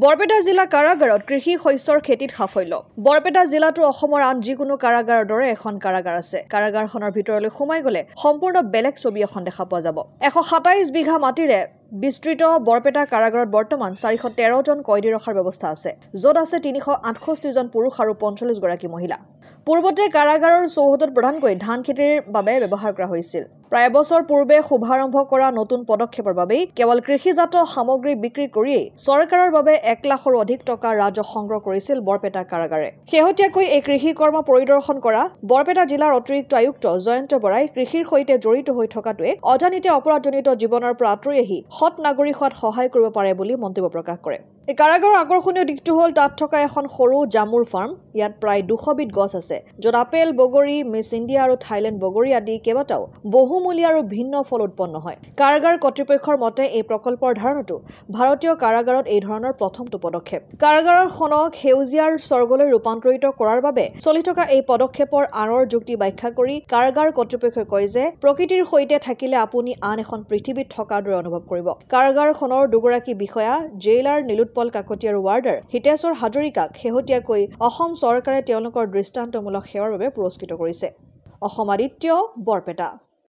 বৰপেটা জিলা কাৰাগাৰত কৃষি শস্যৰ খেতিত সাফল্য বৰপেটা জিলাটো অসমৰ আন যিকোনো কাৰাগাৰৰ দৰে এখন কাৰাগাৰ আছে কাৰাগাৰখনৰ ভিতৰলৈ সোমাই গলে সম্পূৰ্ণ বেলেগ ছবি এখন দেখা পোৱা যাব 127 বিঘা মাটিৰে বিস্তৃত বৰপেটা কাৰাগাৰত বৰ্তমান 413 জন কয়দী ৰখাৰ ব্যৱস্থা আছে য'ত আছে 368 জন পুৰুষ আৰু 45 গৰাকী মহিলা পূৰ্বতে কাৰাগাৰৰ চৌহদত প্ৰধানকৈ ধান খেতিৰ বাবে ব্যৱহাৰ কৰা হৈছিল প্ৰায় বছৰ পূৰ্বে শুভাৰম্ভ কৰা নতুন পদক্ষেপৰ বাবে কেৱল কৃষিজাত সামগ্ৰী বিক্ৰী কৰি চৰকাৰৰ বাবে 1 লাখৰো অধিক টকা ৰাজহ সংগ্ৰহ কৰিছিল বৰপেটা কাৰাগাৰে শেহতীয়াকৈ এই কৃষি কৰ্ম পৰিদৰ্শন কৰা বৰপেটা জিলাৰ অতিৰিক্ত আয়ুক্ত জয়ন্ত বৰাই কৃষিৰ সৈতে জড়িত হৈ থকাটোৱে অজানিতে অপৰাধজনিত জীৱনৰ পৰা আঁতৰি আহি সৎ নাগৰিক হোৱাত সহায় কৰিব পাৰে বুলি মন্তব্য প্ৰকাশ কৰে এই কাৰাগাৰৰ আকৰ্ষণীয় দিশটো হ'ল তাত থকা এখন সৰু জামুৰ ফাৰ্ম ইয়াত প্ৰায় 200 বিধ গছ আছে য'ত আপেল বগৰী মিছ ইণ্ডিয়া আৰু থাইলেণ্ড বগৰী আদি কেইবাটাও বহুমূলীয় আৰু ভিন্ন ফল উৎপন্ন হয় কাৰাগাৰ কৰ্তৃপক্ষৰ মতে এই প্ৰকল্পৰ ধাৰণাটো ভাৰতীয় কাৰাগাৰত এই ধৰণৰ প্ৰথমটো পদক্ষেপ কাৰাগাৰখনক সেউজীয়াৰ স্বৰ্গলৈ ৰূপান্তৰিত কৰাৰ বাবে চলি থকা এই পদক্ষেপৰ আঁৰৰ যুক্তি ব্যাখ্যা কৰি কাৰাগাৰ কৰ্তৃপক্ষই কয় যে প্ৰকৃতিৰ সৈতে থাকিলে আপুনি আন এখন পৃথিৱীত থকাৰ দৰে অনুভৱ কৰিব কাৰাগাৰখনৰ দুগৰাকী বিষয়া জেইলাৰ নীলোৎপল কাকতি আৰু ৱাৰ্ডাৰ হিতেশ্বৰ হাজৰিকাক শেহতীয়াকৈ অসম চৰকাৰে তেওঁলোকৰ দৃষ্টান্তমূলক সেৱাৰ বাবে পুৰস্কৃত কৰিছে অসম আদিত্য বৰপেটা